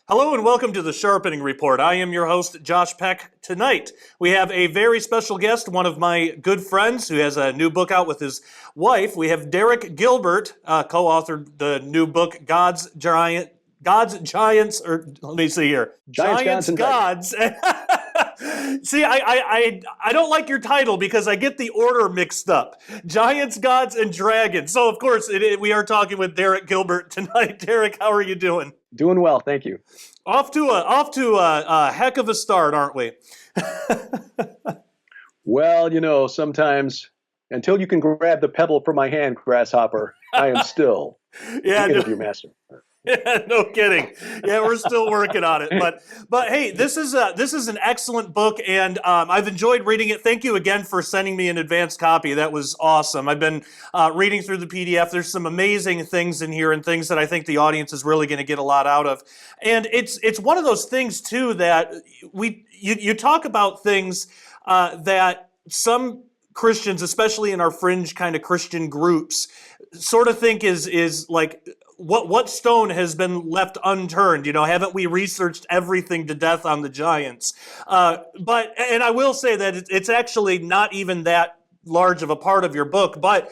Hello and welcome to the Sharpening Report. I am your host, Josh Peck. Tonight, we have a very special guest, one of my good friends who has a new book out with his wife. We have Derek Gilbert, co-authored the new book, God's Giants, or let me see here. Giants, Gods. See, I don't like your title because I get the order mixed up. Giants, Gods, and Dragons. So, of course, we are talking with Derek Gilbert tonight. Derek, how are you doing? Doing well, thank you. Off to a heck of a start, aren't we? Well, sometimes until you can grab the pebble from my hand, grasshopper, I am still thinking of you, master. Yeah, no kidding. Yeah, we're still working on it, but hey, this is an excellent book, and I've enjoyed reading it. Thank you again for sending me an advanced copy. That was awesome. I've been reading through the PDF. There's some amazing things in here, and things that I think the audience is really going to get a lot out of. And it's one of those things too that you talk about things that some Christians, especially in our fringe kind of Christian groups, sort of think is like, what stone has been left unturned? Haven't we researched everything to death on the Giants? And I will say that it's actually not even that large of a part of your book, but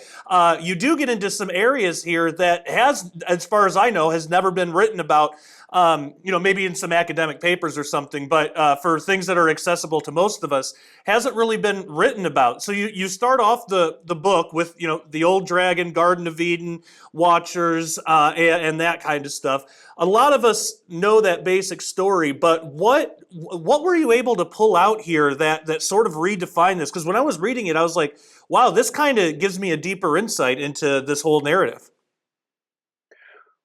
you do get into some areas here that has, as far as I know, has never been written about. Maybe in some academic papers or something, but for things that are accessible to most of us, hasn't really been written about. So you start off the book with, the old dragon, Garden of Eden, Watchers, and that kind of stuff. A lot of us know that basic story, but what were you able to pull out here that sort of redefined this? Because when I was reading it, I was like, wow, this kind of gives me a deeper insight into this whole narrative.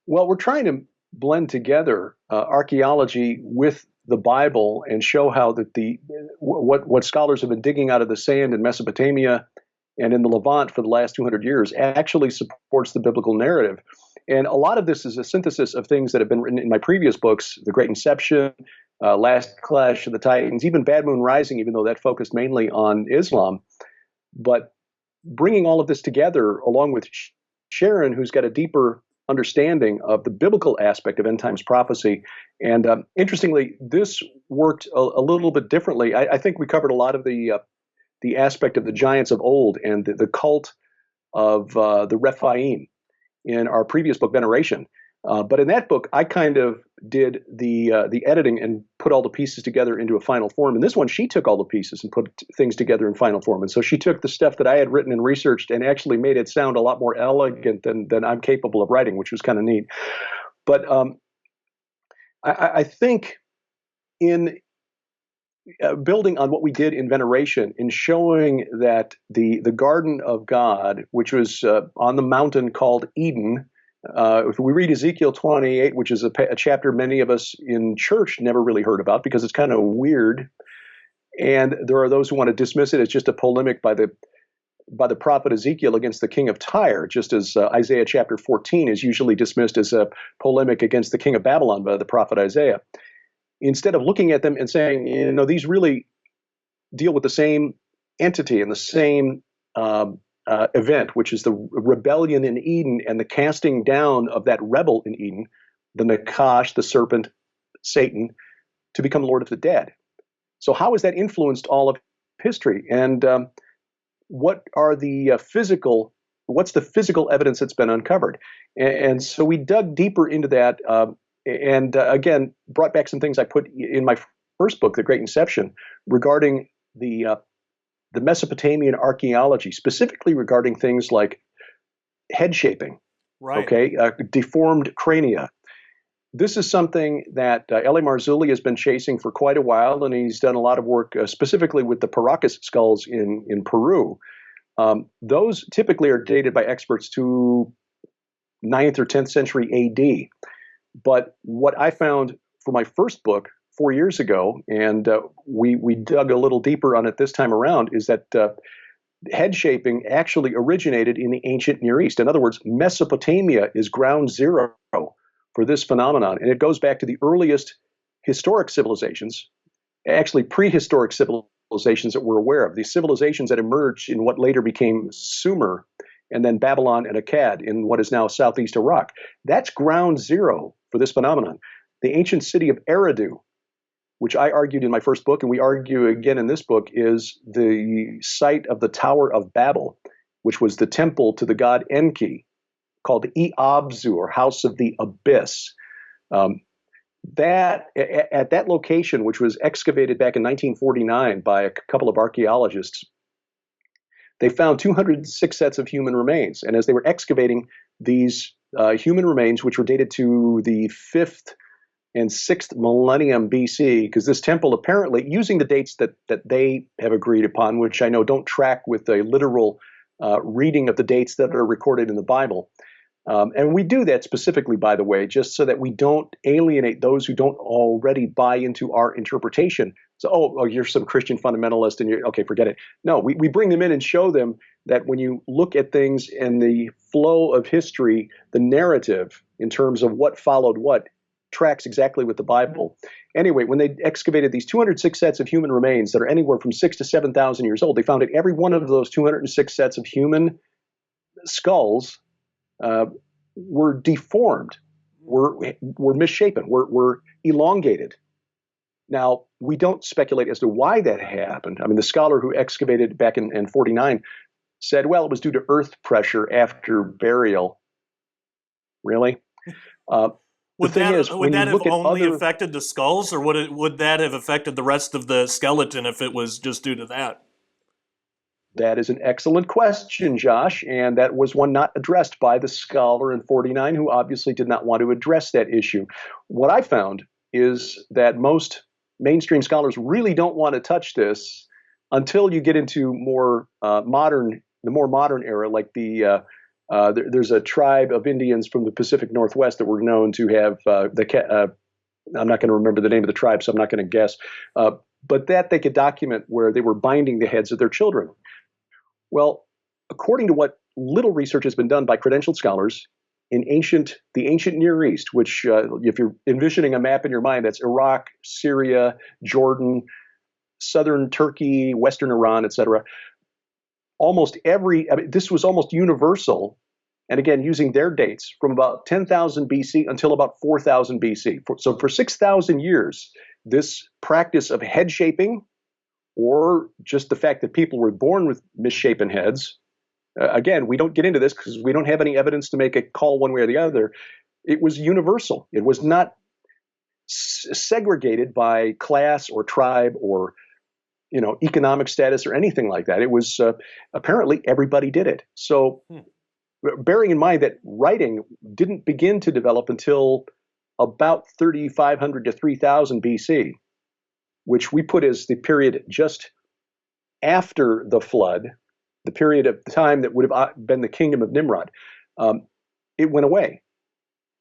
Well, we're trying to blend together archaeology with the Bible and show how that what scholars have been digging out of the sand in Mesopotamia and in the Levant for the last 200 years actually supports the biblical narrative. And a lot of this is a synthesis of things that have been written in my previous books, The Great Inception, Last Clash of the Titans, even Bad Moon Rising, even though that focused mainly on Islam. But bringing all of this together, along with Sharon, who's got a deeper understanding of the biblical aspect of end times prophecy. And interestingly, this worked a little bit differently. I think we covered a lot of the aspect of the giants of old and the cult of the Rephaim in our previous book, Veneration. But in that book, I kind of did the editing and put all the pieces together into a final form. And this one, she took all the pieces and put things together in final form. And so she took the stuff that I had written and researched and actually made it sound a lot more elegant than I'm capable of writing, which was kind of neat. But I think in building on what we did in Veneration, in showing that the Garden of God, which was on the mountain called Eden, if we read Ezekiel 28, which is a chapter many of us in church never really heard about because it's kind of weird, and there are those who want to dismiss it as just a polemic by the prophet Ezekiel against the king of Tyre, just as Isaiah chapter 14 is usually dismissed as a polemic against the king of Babylon by the prophet Isaiah. Instead of looking at them and saying, these really deal with the same entity and the same event, which is the rebellion in Eden and the casting down of that rebel in Eden, the Nakash, the serpent, Satan, to become Lord of the dead. So how has that influenced all of history? And what's the physical evidence that's been uncovered? And so we dug deeper into that and again, brought back some things I put in my first book, The Great Inception, regarding the Mesopotamian archaeology, specifically regarding things like head shaping, right? Okay, deformed crania. This is something that L.A. Marzulli has been chasing for quite a while, and he's done a lot of work specifically with the Paracas skulls in Peru. Those typically are dated by experts to 9th or 10th century A.D. But what I found for my first book 4 years ago, and we dug a little deeper on it this time around, is that head shaping actually originated in the ancient Near East. In other words, Mesopotamia is ground zero for this phenomenon, and it goes back to the earliest historic civilizations, actually prehistoric civilizations that we're aware of, the civilizations that emerged in what later became Sumer, and then Babylon and Akkad in what is now southeast Iraq. That's ground zero for this phenomenon. the ancient city of Eridu, which I argued in my first book, and we argue again in this book, is the site of the Tower of Babel, which was the temple to the god Enki, called Eabzu, or House of the Abyss. At that location, which was excavated back in 1949 by a couple of archaeologists, they found 206 sets of human remains. And as they were excavating these human remains, which were dated to the 5th and 6th millennium BC, because this temple apparently, using the dates that they have agreed upon, which I know don't track with the literal reading of the dates that are recorded in the Bible. And we do that specifically, by the way, just so that we don't alienate those who don't already buy into our interpretation. So, oh, you're some Christian fundamentalist and you're, okay, forget it. No, we bring them in and show them that when you look at things in the flow of history, the narrative in terms of what followed what tracks exactly with the Bible. Anyway, when they excavated these 206 sets of human remains that are anywhere from 6,000 to 7,000 years old, they found that every one of those 206 sets of human skulls were deformed, were misshapen, were elongated. Now, we don't speculate as to why that happened. I mean, the scholar who excavated back in 49 said, well, it was due to earth pressure after burial. Really? Would that have only affected the skulls, or would that have affected the rest of the skeleton if it was just due to that? That is an excellent question, Josh, and that was one not addressed by the scholar in 49, who obviously did not want to address that issue. What I found is that most mainstream scholars really don't want to touch this until you get into the more modern era, like there's a tribe of Indians from the Pacific Northwest that were known to have I'm not going to remember the name of the tribe, so I'm not going to guess, but that they could document where they were binding the heads of their children. Well, according to what little research has been done by credentialed scholars in the ancient Near East, which if you're envisioning a map in your mind, that's Iraq, Syria, Jordan, southern Turkey, western Iran, etc. This was almost universal, and again, using their dates, from about 10,000 BC until about 4,000 BC. So for 6,000 years, this practice of head shaping, or just the fact that people were born with misshapen heads. Again, we don't get into this because we don't have any evidence to make a call one way or the other. It was universal. It was not segregated by class or tribe or economic status or anything like that. It was apparently everybody did it. So bearing in mind that writing didn't begin to develop until about 3,500 to 3,000 BC, which we put as the period just after the flood, the period of time that would have been the kingdom of Nimrod, it went away.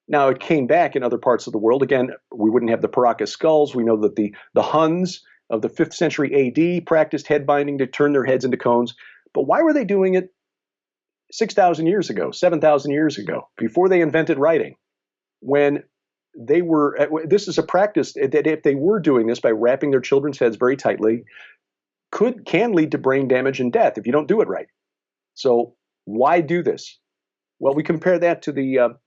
Now, it came back in other parts of the world. Again, we wouldn't have the Paracas skulls. We know that the Huns of the 5th century AD practiced head binding to turn their heads into cones. But why were they doing it 6,000 years ago, 7,000 years ago, before they invented writing, when this is a practice that if they were doing this by wrapping their children's heads very tightly, can lead to brain damage and death if you don't do it right. So why do this? Well, we compare that to the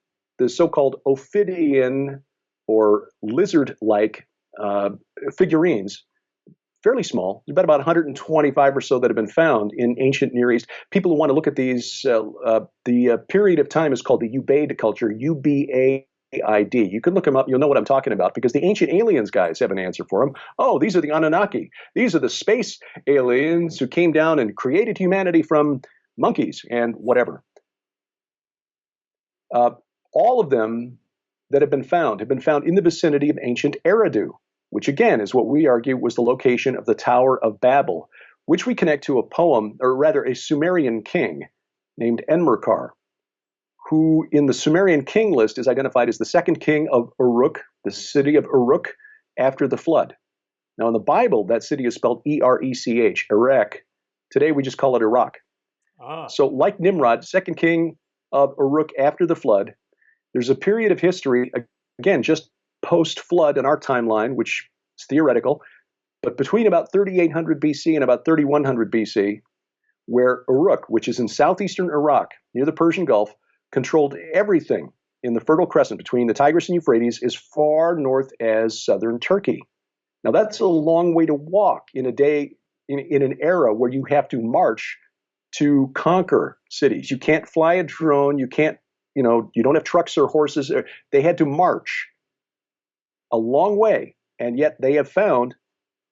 so-called ophidian or lizard-like figurines, fairly small. There's about 125 or so that have been found in ancient Near East. People who want to look at these, the period of time is called the Ubaid culture, UBAID. You can look them up. You'll know what I'm talking about because the ancient aliens guys have an answer for them. Oh, these are the Anunnaki. These are the space aliens who came down and created humanity from monkeys and whatever. All of them that have been found in the vicinity of ancient Eridu, which again is what we argue was the location of the Tower of Babel, which we connect to a poem, or rather a Sumerian king named Enmerkar, who in the Sumerian king list is identified as the second king of Uruk, the city of Uruk, after the flood. Now in the Bible, that city is spelled E-R-E-C-H, Iraq. Today we just call it Iraq. So like Nimrod, second king of Uruk after the flood, there's a period of history, again, just post-flood in our timeline, which is theoretical, but between about 3800 BC and about 3100 BC, where Uruk, which is in southeastern Iraq, near the Persian Gulf, controlled everything in the Fertile Crescent between the Tigris and Euphrates as far north as southern Turkey. Now, that's a long way to walk in a day, in an era where you have to march to conquer cities. You can't fly a drone. You can't, you don't have trucks or horses. They had to march a long way, and yet they have found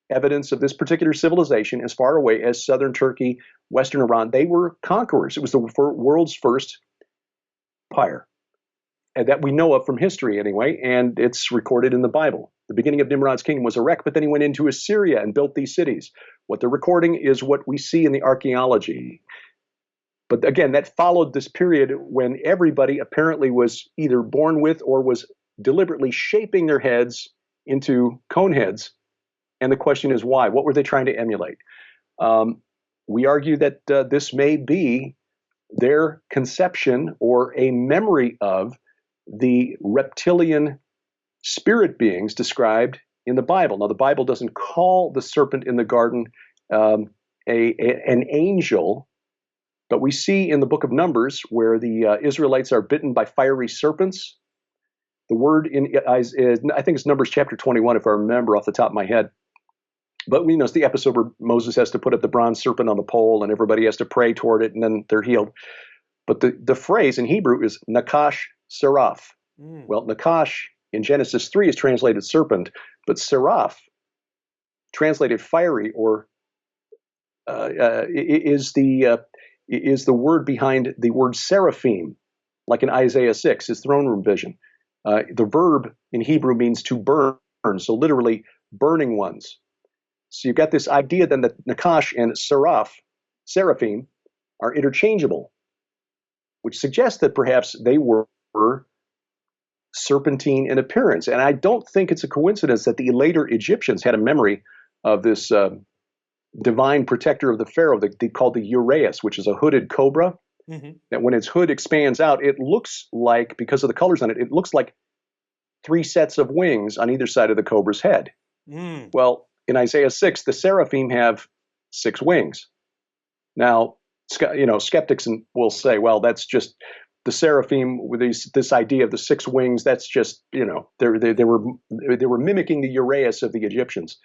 evidence of this particular civilization as far away as southern Turkey, western Iran. They were conquerors. It was the world's first empire, and that we know of from history anyway, and it's recorded in the Bible. The beginning of Nimrod's kingdom was Erech, but then he went into Assyria and built these cities. What they're recording is what we see in the archaeology. But again, that followed this period when everybody apparently was either born with or was deliberately shaping their heads into cone heads. And the question is why? What were they trying to emulate? We argue that this may be their conception or a memory of the reptilian spirit beings described in the Bible. Now, the Bible doesn't call the serpent in the garden an angel, but we see in the book of Numbers where the Israelites are bitten by fiery serpents. The word I think it's Numbers chapter 21, if I remember off the top of my head. But it's the episode where Moses has to put up the bronze serpent on the pole and everybody has to pray toward it and then they're healed. But the phrase in Hebrew is Nakash Seraph. Well, Nakash in Genesis 3 is translated serpent, but Seraph, translated fiery, or is the word behind the word seraphim, like in Isaiah 6, his throne room vision. The verb in Hebrew means to burn, so literally burning ones. So you've got this idea then that Nakash and seraphim, are interchangeable, which suggests that perhaps they were serpentine in appearance. And I don't think it's a coincidence that the later Egyptians had a memory of this divine protector of the pharaoh that they called the uraeus, which is a hooded cobra. Mm-hmm. That when its hood expands out, it looks like, because of the colors on it, it looks like 3 sets of wings on either side of the cobra's head. Well, in Isaiah 6, the seraphim have 6 wings. Now, skeptics will say, well, that's just the seraphim with this idea of the 6 wings. That's just, they were mimicking the uraeus of the Egyptians.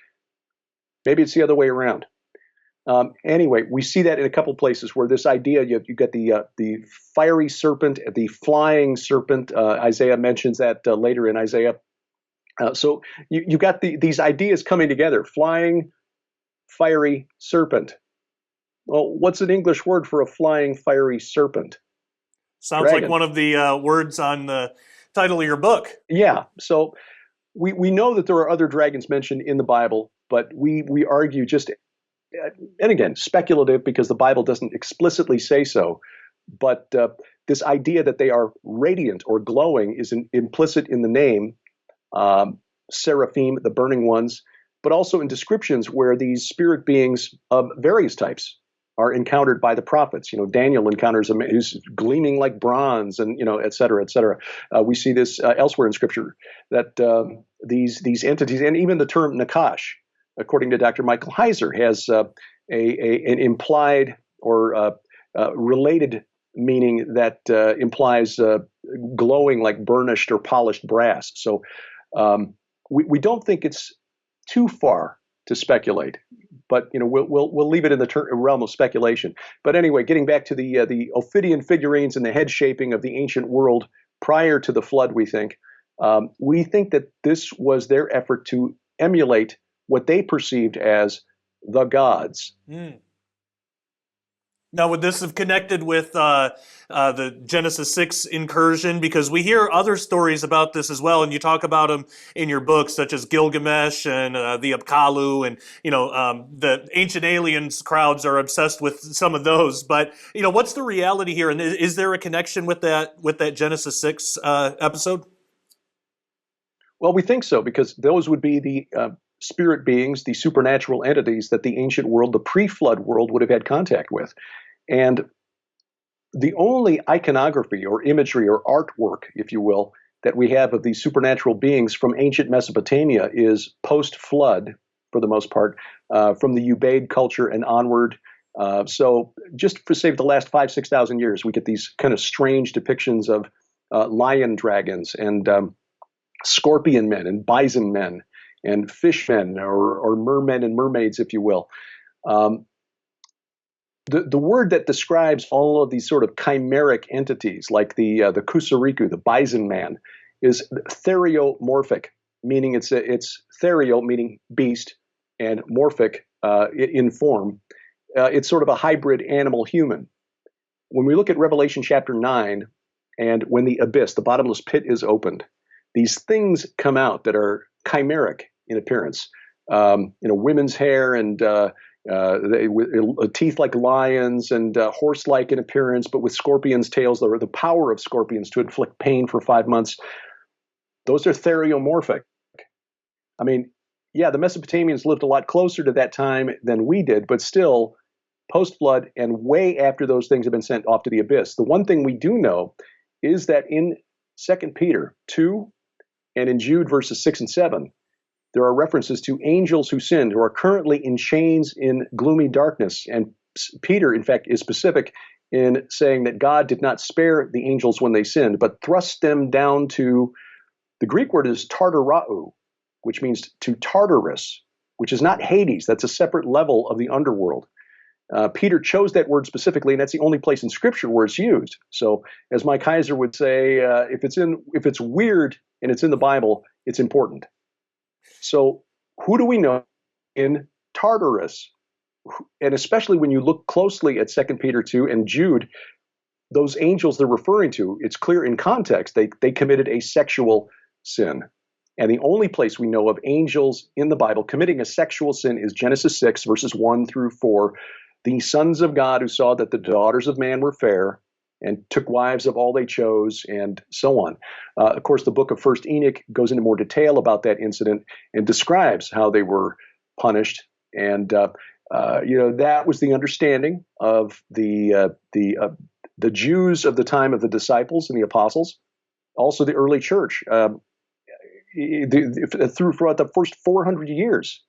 Maybe it's the other way around. Anyway, we see that in a couple places where this idea, you get the fiery serpent, the flying serpent. Isaiah mentions that later in Isaiah. So you got these ideas coming together: flying, fiery serpent. Well, what's an English word for a flying, fiery serpent? Sounds Dragon. Like one of the words on the title of your book. Yeah. So we know that there are other dragons mentioned in the Bible, but we argue just, and again, speculative because the Bible doesn't explicitly say so, but this idea that they are radiant or glowing is implicit in the name, seraphim, the burning ones, but also in descriptions where these spirit beings of various types are encountered by the prophets. Daniel encounters him who's gleaming like bronze, and et cetera, et cetera. We see this elsewhere in Scripture that these entities, and even the term Nakash, according to Dr. Michael Heiser, has an implied or related meaning that implies glowing like burnished or polished brass. So we don't think it's too far to speculate, but we'll leave it in the realm of speculation. But anyway, getting back to the Ophidian figurines and the head shaping of the ancient world prior to the flood, we think that this was their effort to emulate what they perceived as the gods. Now, would this have connected with the Genesis 6 incursion? Because we hear other stories about this as well, and you talk about them in your book, such as Gilgamesh and the Apkallu, and the Ancient Aliens crowds are obsessed with some of those. But what's the reality here? And is there a connection with that Genesis 6 episode? Well, we think so, because those would be the spirit beings, the supernatural entities that the ancient world, the pre-flood world, would have had contact with. And the only iconography or imagery or artwork, if you will, that we have of these supernatural beings from ancient Mesopotamia is post-flood, for the most part, from the Ubaid culture and onward. So just for, say, the last 5,000 to 6,000 years, we get these kind of strange depictions of lion dragons and scorpion men and bison men and fish men or mermen and mermaids, if you will. The word that describes all of these sort of chimeric entities, like the kusariku, the bison man, is theriomorphic, meaning it's therio, meaning beast, and morphic in form. It's sort of a hybrid animal-human. When we look at Revelation chapter 9, and when the abyss, the bottomless pit, is opened, these things come out that are chimeric in appearance. Women's hair and teeth like lions and horse-like in appearance, but with scorpions' tails, the power of scorpions to inflict pain for 5 months. Those are theriomorphic. I mean, yeah, the Mesopotamians lived a lot closer to that time than we did, but still, post-flood and way after those things have been sent off to the abyss. The one thing we do know is that in 2 Peter 2 and in Jude verses 6 and 7, there are references to angels who sinned, who are currently in chains in gloomy darkness. And Peter, in fact, is specific in saying that God did not spare the angels when they sinned, but thrust them down to, the Greek word is tartarau, which means to Tartarus, which is not Hades. That's a separate level of the underworld. Peter chose that word specifically, and that's the only place in Scripture where it's used. So, as Mike Heiser would say, if it's weird and it's in the Bible, it's important. So, who do we know in Tartarus? And especially when you look closely at 2 Peter 2 and Jude, those angels they're referring to, it's clear in context, they committed a sexual sin. And the only place we know of angels in the Bible committing a sexual sin is Genesis 6, verses 1 through 4. The sons of God who saw that the daughters of man were fair and took wives of all they chose, and so on. Of course, the book of 1 Enoch goes into more detail about that incident and describes how they were punished. And that was the understanding of the Jews of the time of the disciples and the apostles, also the early church. Throughout the first 400 years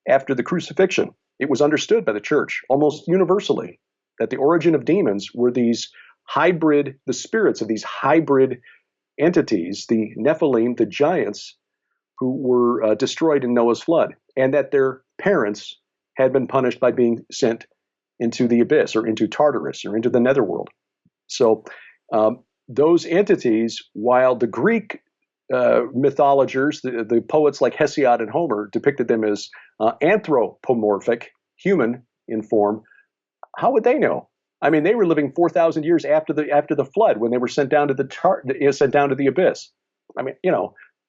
after the crucifixion, it was understood by the church almost universally that the origin of demons were the spirits of these hybrid entities, the Nephilim, the giants, who were destroyed in Noah's flood, and that their parents had been punished by being sent into the abyss or into Tartarus or into the netherworld. So those entities, while the Greek mythologers, the poets like Hesiod and Homer depicted them as anthropomorphic, human in form, how would they know? I mean, they were living 4,000 years after the flood when they were sent down to the abyss. I mean,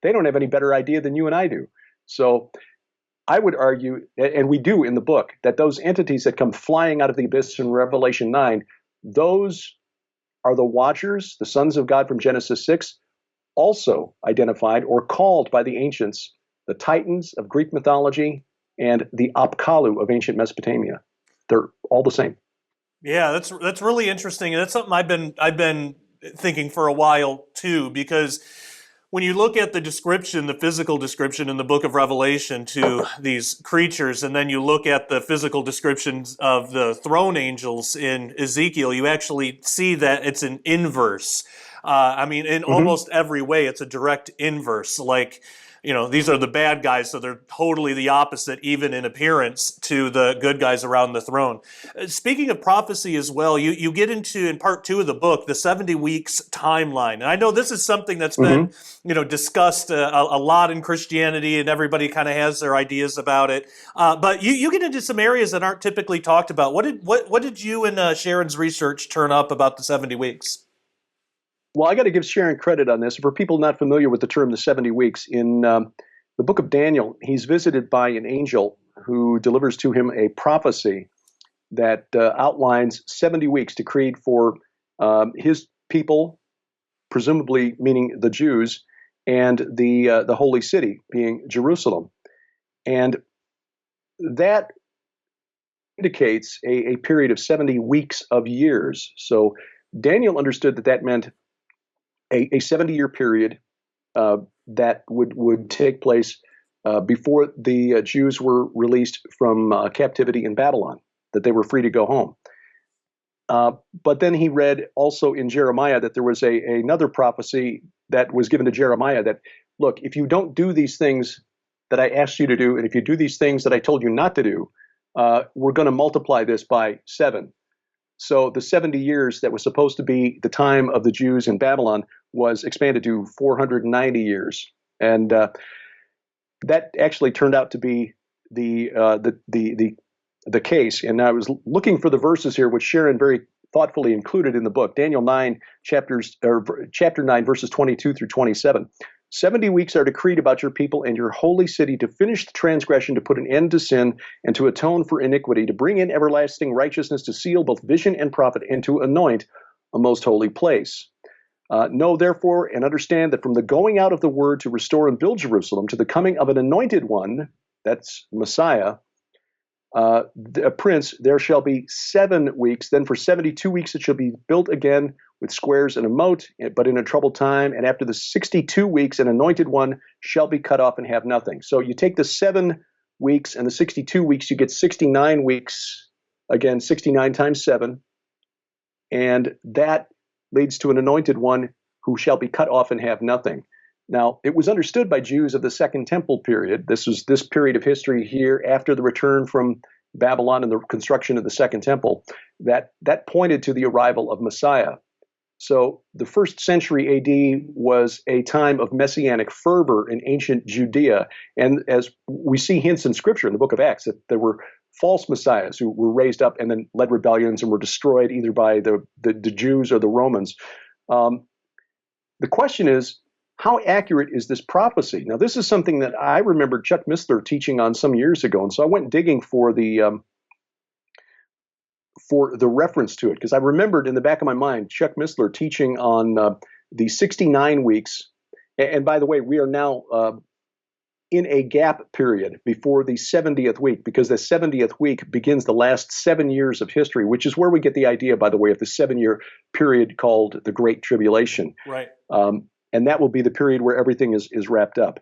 they don't have any better idea than you and I do. So I would argue, and we do in the book, that those entities that come flying out of the abyss in Revelation 9, those are the watchers, the sons of God from Genesis 6, also identified or called by the ancients the Titans of Greek mythology and the Apkallu of ancient Mesopotamia. They're all the same. Yeah, that's really interesting, and that's something I've been thinking for a while too, because when you look at the physical description in the book of Revelation to these creatures, and then you look at the physical descriptions of the throne angels in Ezekiel, you actually see that it's an inverse. In almost every way, it's a direct inverse. Like, these are the bad guys, so they're totally the opposite, even in appearance, to the good guys around the throne. Speaking of prophecy as well, you get into, in part 2 of the book, the 70 weeks timeline. And I know this is something that's been, discussed a lot in Christianity, and everybody kind of has their ideas about it. But you get into some areas that aren't typically talked about. What did you and Sharon's research turn up about the 70 weeks? Well, I got to give Sharon credit on this. For people not familiar with the term the 70 weeks, in the book of Daniel, he's visited by an angel who delivers to him a prophecy that outlines 70 weeks to create for his people, presumably meaning the Jews, and the holy city, being Jerusalem. And that indicates a period of 70 weeks of years. So Daniel understood that meant a 70-year period that would take place before the Jews were released from captivity in Babylon, that they were free to go home. But then he read also in Jeremiah that there was another prophecy that was given to Jeremiah that, look, if you don't do these things that I asked you to do, and if you do these things that I told you not to do, we're going to multiply this by 7. So the 70 years that was supposed to be the time of the Jews in Babylon was expanded to 490 years. And that actually turned out to be the case. And I was looking for the verses here, which Sharon very thoughtfully included in the book. Daniel 9, chapter 9, verses 22 through 27. 70 weeks are decreed about your people and your holy city to finish the transgression, to put an end to sin, and to atone for iniquity, to bring in everlasting righteousness, to seal both vision and prophet, and to anoint a most holy place. Know therefore and understand that from the going out of the word to restore and build Jerusalem to the coming of an anointed one, that's Messiah, a prince, there shall be 7 weeks. Then for 72 weeks it shall be built again with squares and a moat, but in a troubled time. And after the 62 weeks, an anointed one shall be cut off and have nothing. So you take the 7 weeks and the 62 weeks, you get 69 weeks. Again, 69 times 7. And that leads to an anointed one who shall be cut off and have nothing. Now, it was understood by Jews of the Second Temple period. This was this period of history here after the return from Babylon and the construction of the Second Temple, that pointed to the arrival of Messiah. So the 1st century AD was a time of messianic fervor in ancient Judea. And as we see hints in Scripture in the book of Acts, that there were false messiahs who were raised up and then led rebellions and were destroyed either by the Jews or the Romans. The question is, how accurate is this prophecy? Now, this is something that I remember Chuck Missler teaching on some years ago, and so I went digging for the reference to it, because I remembered in the back of my mind Chuck Missler teaching on the 69 weeks. And by the way, we are now in a gap period before the 70th week, because the 70th week begins the last 7 years of history, which is where we get the idea, by the way, of the 7-year period called the Great Tribulation. Right. And that will be the period where everything is wrapped up.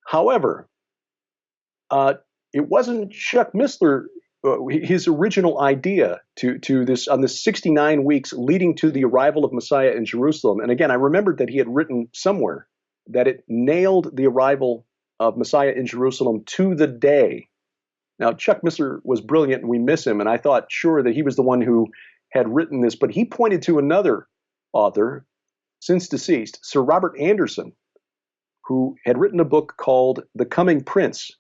However, it wasn't Chuck Missler, his original idea to this on the 69 weeks leading to the arrival of Messiah in Jerusalem. And again, I remembered that he had written somewhere that it nailed the arrival of Messiah in Jerusalem to the day. Now, Chuck Missler was brilliant, and we miss him. And I thought, sure, that he was the one who had written this. But he pointed to another author, since deceased, Sir Robert Anderson, who had written a book called The Coming Prince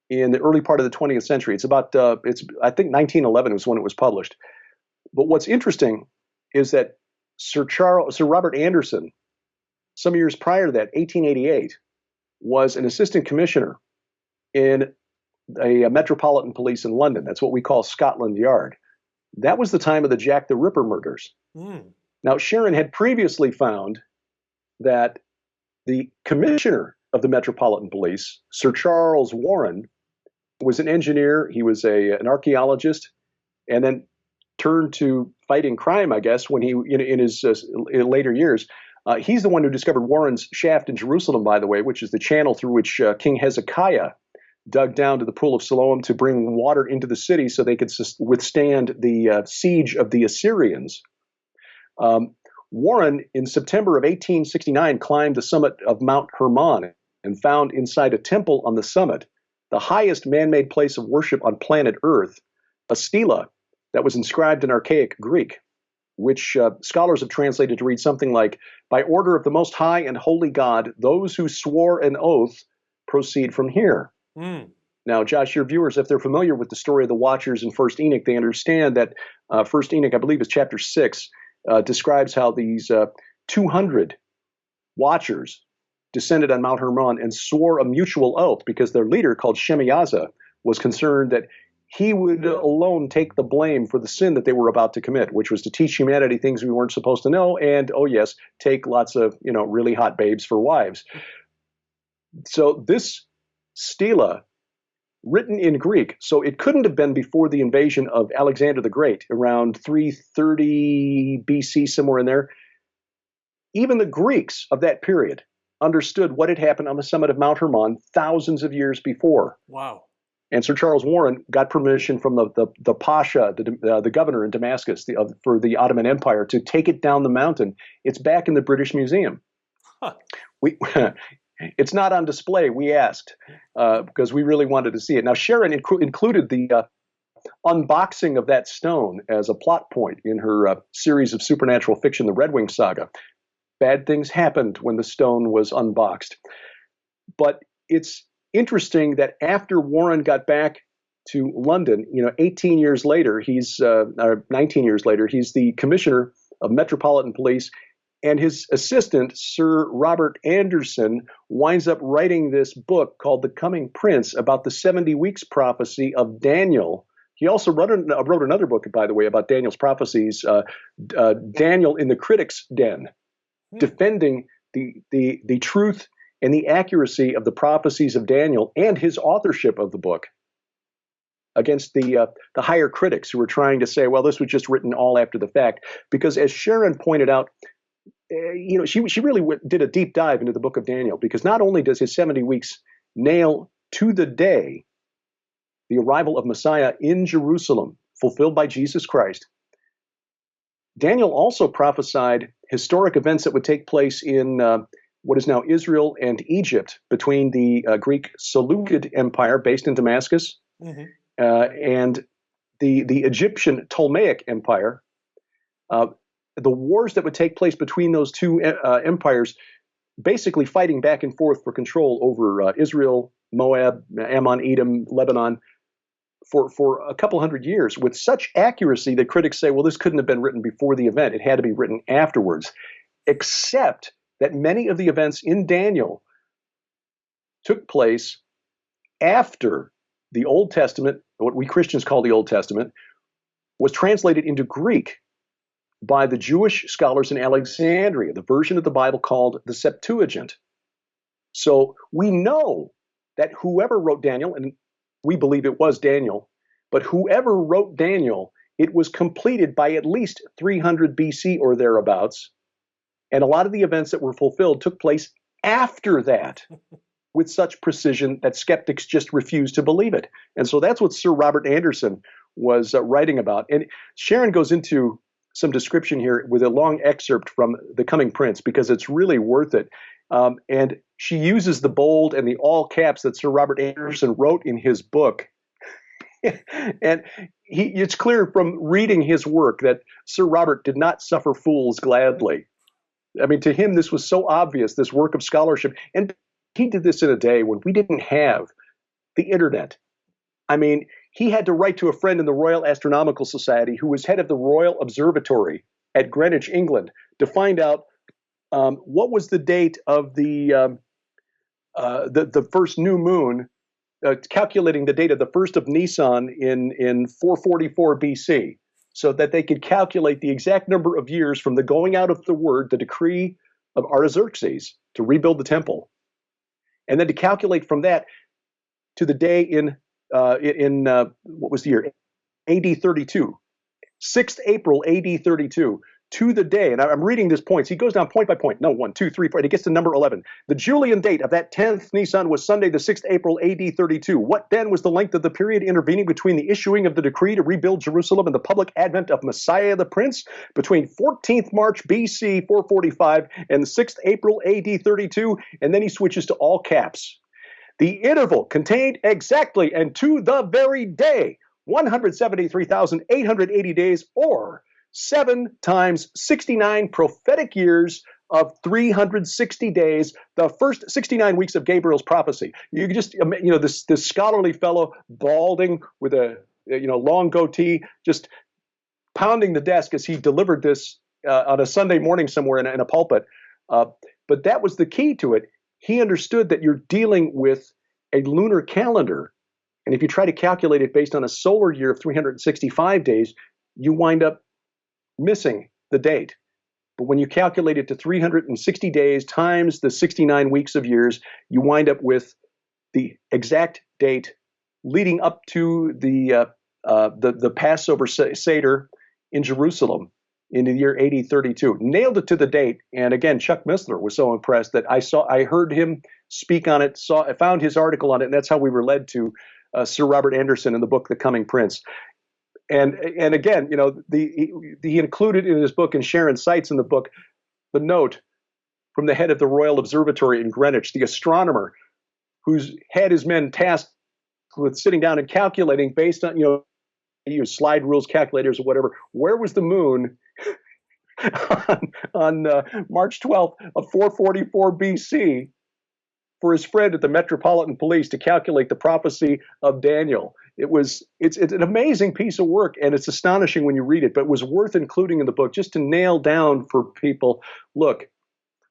in the early part of the 20th century. It's about, I think 1911 was when it was published. But what's interesting is that Sir Robert Anderson, some years prior to that, 1888, was an assistant commissioner in a metropolitan police in London. That's what we call Scotland Yard. That was the time of the Jack the Ripper murders. Now, Sharon had previously found that the commissioner of the Metropolitan Police, Sir Charles Warren, was an engineer. He was an archaeologist, and then turned to fighting crime, I guess, when he in his later years. He's the one who discovered Warren's shaft in Jerusalem, by the way, which is the channel through which King Hezekiah dug down to the pool of Siloam to bring water into the city so they could withstand the siege of the Assyrians. Warren, in September of 1869, climbed the summit of Mount Hermon and found inside a temple on the summit, the highest man-made place of worship on planet Earth, a stela that was inscribed in archaic Greek, which scholars have translated to read something like, "By order of the Most High and Holy God, those who swore an oath proceed from here." Now, Josh, your viewers, if they're familiar with the story of the Watchers in First Enoch, they understand that First Enoch, I believe, is chapter 6, describes how these 200 Watchers descended on Mount Hermon and swore a mutual oath because their leader, called Shemaiah, was concerned that he would alone take the blame for the sin that they were about to commit, which was to teach humanity things we weren't supposed to know, and, oh yes, take lots of, really hot babes for wives. So this stela, written in Greek, so it couldn't have been before the invasion of Alexander the Great, around 330 BC, somewhere in there. Even the Greeks of that period understood what had happened on the summit of Mount Hermon thousands of years before. Wow. And Sir Charles Warren got permission from the Pasha, the governor in Damascus, for the Ottoman Empire, to take it down the mountain. It's back in the British Museum. Huh. It's not on display. We asked because we really wanted to see it. Now, Sharon included the unboxing of that stone as a plot point in her series of supernatural fiction, the Red Wing Saga. Bad things happened when the stone was unboxed. But it's interesting that after Warren got back to London, 18 years later, or 19 years later, he's the commissioner of Metropolitan Police, and his assistant, Sir Robert Anderson, winds up writing this book called The Coming Prince about the 70 weeks prophecy of Daniel. He also wrote another book, by the way, about Daniel's prophecies, Daniel in the Critic's Den, defending the truth and the accuracy of the prophecies of Daniel and his authorship of the book against the higher critics who were trying to say, well, this was just written all after the fact. Because as Sharon pointed out, she really did a deep dive into the book of Daniel, because not only does his 70 weeks nail to the day the arrival of Messiah in Jerusalem, fulfilled by Jesus Christ, Daniel also prophesied historic events that would take place in what is now Israel and Egypt, between the Greek Seleucid Empire based in Damascus and the Egyptian Ptolemaic Empire. The wars that would take place between those two empires, basically fighting back and forth for control over Israel, Moab, Ammon, Edom, Lebanon, for a couple hundred years, with such accuracy that critics say, well, this couldn't have been written before the event. It had to be written afterwards. Except that many of the events in Daniel took place after the Old Testament, what we Christians call the Old Testament, was translated into Greek by the Jewish scholars in Alexandria, the version of the Bible called the Septuagint. So we know that whoever wrote Daniel, and we believe it was Daniel, but whoever wrote Daniel, it was completed by at least 300 BC or thereabouts. And a lot of the events that were fulfilled took place after that with such precision that skeptics just refused to believe it. And so that's what Sir Robert Anderson was writing about. And Sharon goes into some description here with a long excerpt from The Coming Prince, because it's really worth it. And she uses the bold and the all caps that Sir Robert Anderson wrote in his book. And it's clear from reading his work that Sir Robert did not suffer fools gladly. I mean, to him, this was so obvious, this work of scholarship. And he did this in a day when we didn't have the internet. I mean, he had to write to a friend in the Royal Astronomical Society, who was head of the Royal Observatory at Greenwich, England, to find out what was the date of the first new moon, calculating the date of the first of Nisan in 444 BC, so that they could calculate the exact number of years from the going out of the word, the decree of Artaxerxes to rebuild the temple, and then to calculate from that to the day in what was the year? AD 32, 6th April AD 32, to the day. And I'm reading his points. He goes down point by point. No, 1, 2, 3, 4. And he gets to number 11. The Julian date of that 10th Nisan was Sunday, the 6th April AD 32. What then was the length of the period intervening between the issuing of the decree to rebuild Jerusalem and the public advent of Messiah the Prince? Between 14th March BC 445 and the 6th April AD 32. And then he switches to all caps. The interval contained exactly and to the very day 173,880 days, or 7 times 69 prophetic years of 360 days, the first 69 weeks of Gabriel's prophecy. You just, this scholarly fellow, balding with a long goatee, just pounding the desk as he delivered this on a Sunday morning somewhere in a pulpit. But that was the key to it. He understood that you're dealing with a lunar calendar, and if you try to calculate it based on a solar year of 365 days, you wind up missing the date. But when you calculate it to 360 days times the 69 weeks of years, you wind up with the exact date leading up to the Passover Seder in Jerusalem in the year AD 32. Nailed it to the date. And again, Chuck Missler was so impressed that I heard him speak on it, found his article on it, and that's how we were led to Sir Robert Anderson in the book The Coming Prince. And again, he included in his book, and Sharon cites in the book, the note from the head of the Royal Observatory in Greenwich, the astronomer who's had his men tasked with sitting down and calculating based on, use slide rules, calculators, or whatever. Where was the moon on March 12th of 444 BC for his friend at the Metropolitan Police to calculate the prophecy of Daniel? It's an amazing piece of work, and it's astonishing when you read it, but it was worth including in the book just to nail down for people, look,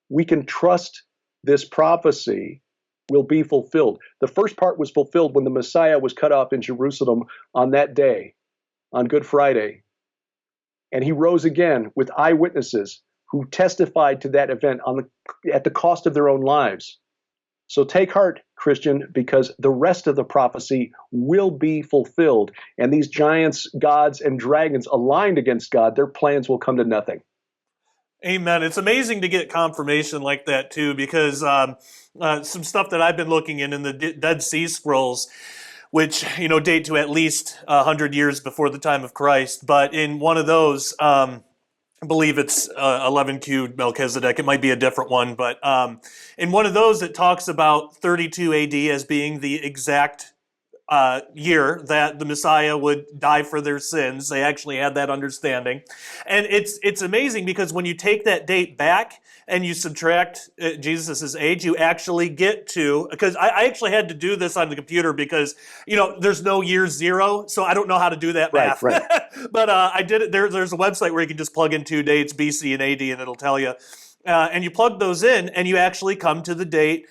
we can trust this prophecy will be fulfilled. The first part was fulfilled when the Messiah was cut off in Jerusalem on that day, on Good Friday. And he rose again with eyewitnesses who testified to that event at the cost of their own lives. So take heart, Christian, because the rest of the prophecy will be fulfilled. And these giants, gods, and dragons aligned against God, their plans will come to nothing. Amen. It's amazing to get confirmation like that, too, because some stuff that I've been looking in the Dead Sea Scrolls, which, date to at least 100 years before the time of Christ. But in one of those, I believe it's 11Q Melchizedek. It might be a different one, but in one of those, it talks about 32 AD as being the exact year that the Messiah would die for their sins. They actually had that understanding. And it's amazing because when you take that date back and you subtract Jesus' age, you actually get to, because I actually had to do this on the computer because, there's no year zero, so I don't know how to do that math. Right. But I did it. There's a website where you can just plug in 2 dates, BC and AD, and it'll tell you. And you plug those in, and you actually come to the date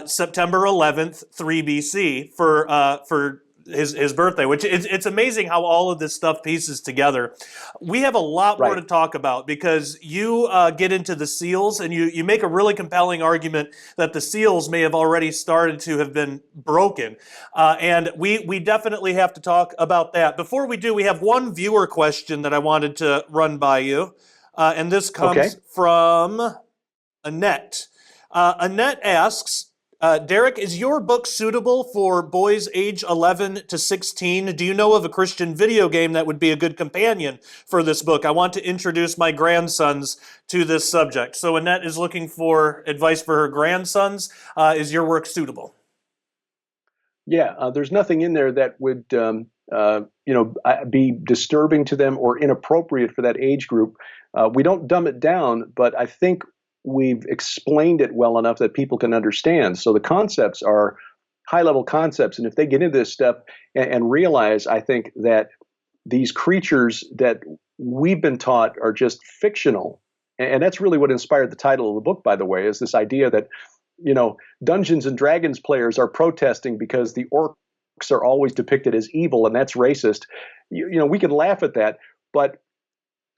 September 11th, 3 BC for his birthday, which it's amazing how all of this stuff pieces together. We have a lot more to talk about because you get into the seals, and you make a really compelling argument that the seals may have already started to have been broken. And we definitely have to talk about that. Before we do, we have one viewer question that I wanted to run by you. And this comes from Annette. Annette asks, Derek, is your book suitable for boys age 11 to 16? Do you know of a Christian video game that would be a good companion for this book? I want to introduce my grandsons to this subject. So Annette is looking for advice for her grandsons. Is your work suitable? Yeah, there's nothing in there that would be disturbing to them or inappropriate for that age group. We don't dumb it down, but I think we've explained it well enough that people can understand. So the concepts are high-level concepts, and if they get into this stuff and realize, I think, that these creatures that we've been taught are just fictional, and that's really what inspired the title of the book, by the way, is this idea that, Dungeons and Dragons players are protesting because the orcs are always depicted as evil, and that's racist. We can laugh at that, but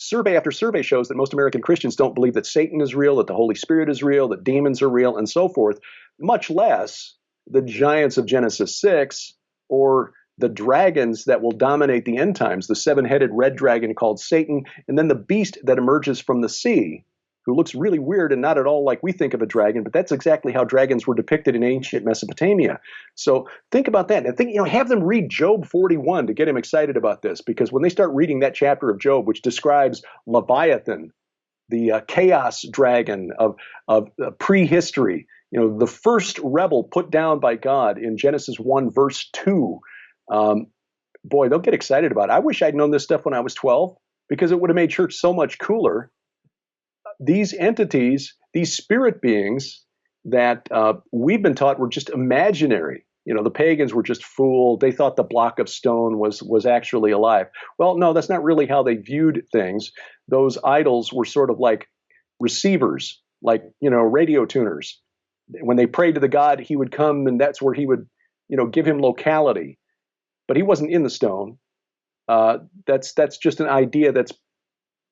survey after survey shows that most American Christians don't believe that Satan is real, that the Holy Spirit is real, that demons are real, and so forth, much less the giants of Genesis 6 or the dragons that will dominate the end times, the 7-headed red dragon called Satan, and then the beast that emerges from the sea, who looks really weird and not at all like we think of a dragon, but that's exactly how dragons were depicted in ancient Mesopotamia. So think about that. And have them read Job 41 to get them excited about this, because when they start reading that chapter of Job, which describes Leviathan, the chaos dragon of prehistory, the first rebel put down by God in Genesis 1, verse 2, boy, they'll get excited about it. I wish I'd known this stuff when I was 12, because it would have made church so much cooler. These entities, these spirit beings that we've been taught were just imaginary. The pagans were just fooled. They thought the block of stone was actually alive. Well, no, that's not really how they viewed things. Those idols were sort of like receivers, like, radio tuners. When they prayed to the god, he would come, and that's where he would, give him locality. But he wasn't in the stone. That's just an idea that's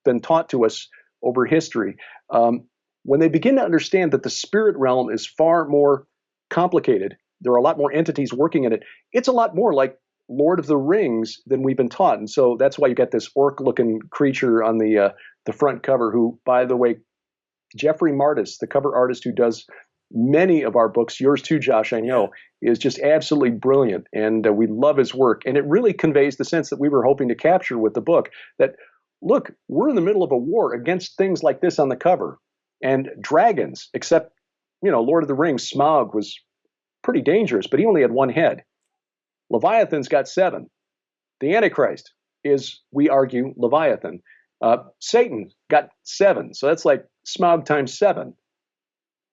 been taught to us over history. When they begin to understand that the spirit realm is far more complicated, there are a lot more entities working in it, it's a lot more like Lord of the Rings than we've been taught. And so that's why you got this orc-looking creature on the front cover, who, by the way, Jeffrey Martis, the cover artist who does many of our books, yours too, Josh, I know, is just absolutely brilliant. And we love his work. And it really conveys the sense that we were hoping to capture with the book, that, look, we're in the middle of a war against things like this on the cover. And dragons, except, Lord of the Rings, Smaug was pretty dangerous, but he only had one head. Leviathan's got 7. The Antichrist is, we argue, Leviathan. Satan got 7. So that's like Smaug times 7.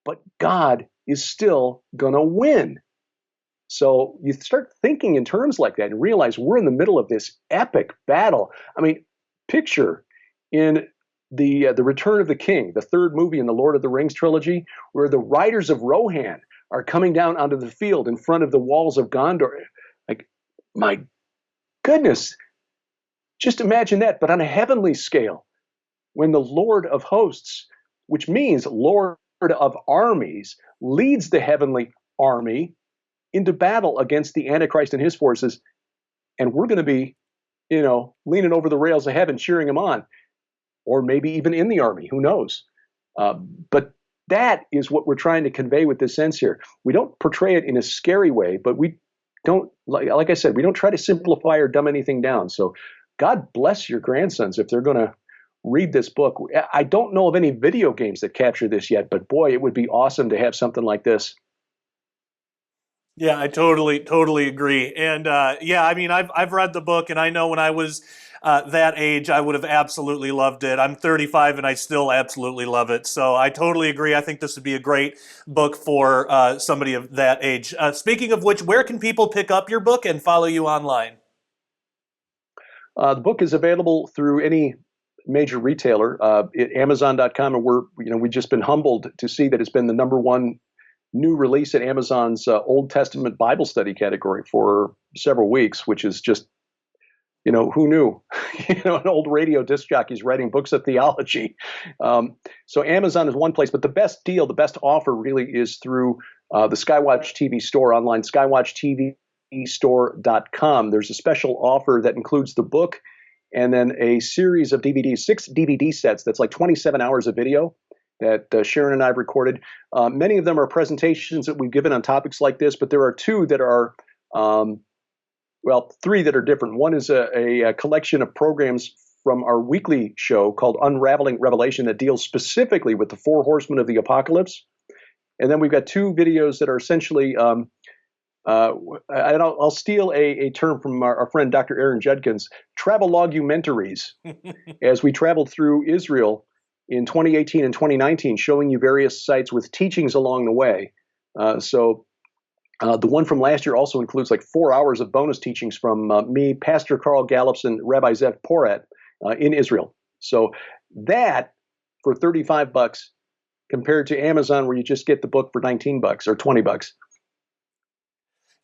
But God is still going to win. So you start thinking in terms like that and realize we're in the middle of this epic battle. I mean, picture in the Return of the King, the third movie in the Lord of the Rings trilogy, where the riders of Rohan are coming down onto the field in front of the walls of Gondor. Like, my goodness, just imagine that, but on a heavenly scale, when the Lord of hosts, which means Lord of armies, leads the heavenly army into battle against the Antichrist and his forces, and we're going to be, leaning over the rails of heaven, cheering him on, or maybe even in the army, who knows? But that is what we're trying to convey with this sense here. We don't portray it in a scary way, but we don't, like I said, we don't try to simplify or dumb anything down. So God bless your grandsons if they're going to read this book. I don't know of any video games that capture this yet, but boy, it would be awesome to have something like this. Yeah, I totally agree. And I mean, I've read the book, and I know when I was that age, I would have absolutely loved it. I'm 35, and I still absolutely love it. So I totally agree. I think this would be a great book for somebody of that age. Speaking of which, where can people pick up your book and follow you online? The book is available through any major retailer at Amazon.com, and we've just been humbled to see that it's been the #1 new release in Amazon's Old Testament Bible study category for several weeks, which is just, who knew? An old radio disc jockey's writing books of theology. So Amazon is one place, but the best deal, the best offer really is through the Skywatch TV store online, skywatchtvstore.com. There's a special offer that includes the book and then a series of DVDs, 6 DVD sets. That's like 27 hours of video that Sharon and I have recorded. Many of them are presentations that we've given on topics like this, but there are 2 that are, 3 that are different. One is a collection of programs from our weekly show called Unraveling Revelation that deals specifically with the 4 horsemen of the apocalypse. And then we've got 2 videos that are essentially, I'll steal a term from our friend Dr. Aaron Judkins, travelogumentaries, as we traveled through Israel in 2018 and 2019, showing you various sites with teachings along the way. So the one from last year also includes like 4 hours of bonus teachings from me, Pastor Carl Gallups, and Rabbi Zev Porat in Israel. So that for $35 compared to Amazon, where you just get the book for $19 or $20.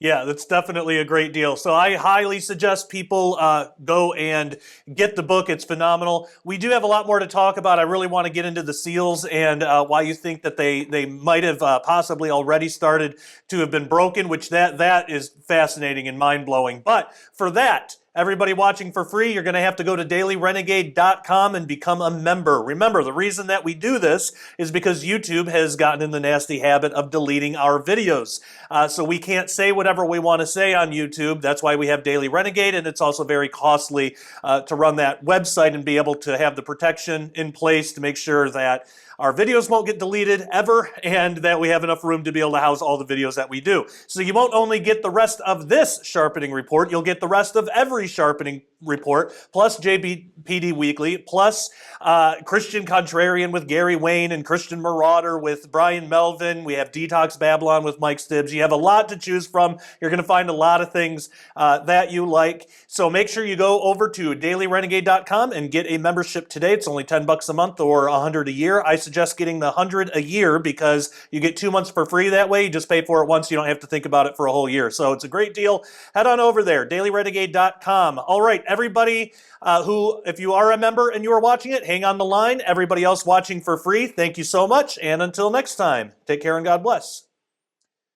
Yeah, that's definitely a great deal. So I highly suggest people go and get the book. It's phenomenal. We do have a lot more to talk about. I really want to get into the seals and why you think that they might have possibly already started to have been broken, which that is fascinating and mind-blowing. But for that, everybody watching for free, you're going to have to go to dailyrenegade.com and become a member. Remember, the reason that we do this is because YouTube has gotten in the nasty habit of deleting our videos. So we can't say whatever we want to say on YouTube. That's why we have Daily Renegade, and it's also very costly to run that website and be able to have the protection in place to make sure that our videos won't get deleted ever, and that we have enough room to be able to house all the videos that we do. So you won't only get the rest of this sharpening report, you'll get the rest of every sharpening report, plus JBPD Weekly, plus Christian Contrarian with Gary Wayne and Christian Marauder with Brian Melvin. We have Detox Babylon with Mike Stibbs. You have a lot to choose from. You're going to find a lot of things that you like. So make sure you go over to dailyrenegade.com and get a membership today. It's only $10 a month or $100 a year. I suggest getting the $100 a year because you get 2 months for free that way. You just pay for it once. You don't have to think about it for a whole year. So it's a great deal. Head on over there, dailyrenegade.com. All right, everybody who, if you are a member and you are watching it, hang on the line. Everybody else watching for free, thank you so much. And until next time, take care and God bless.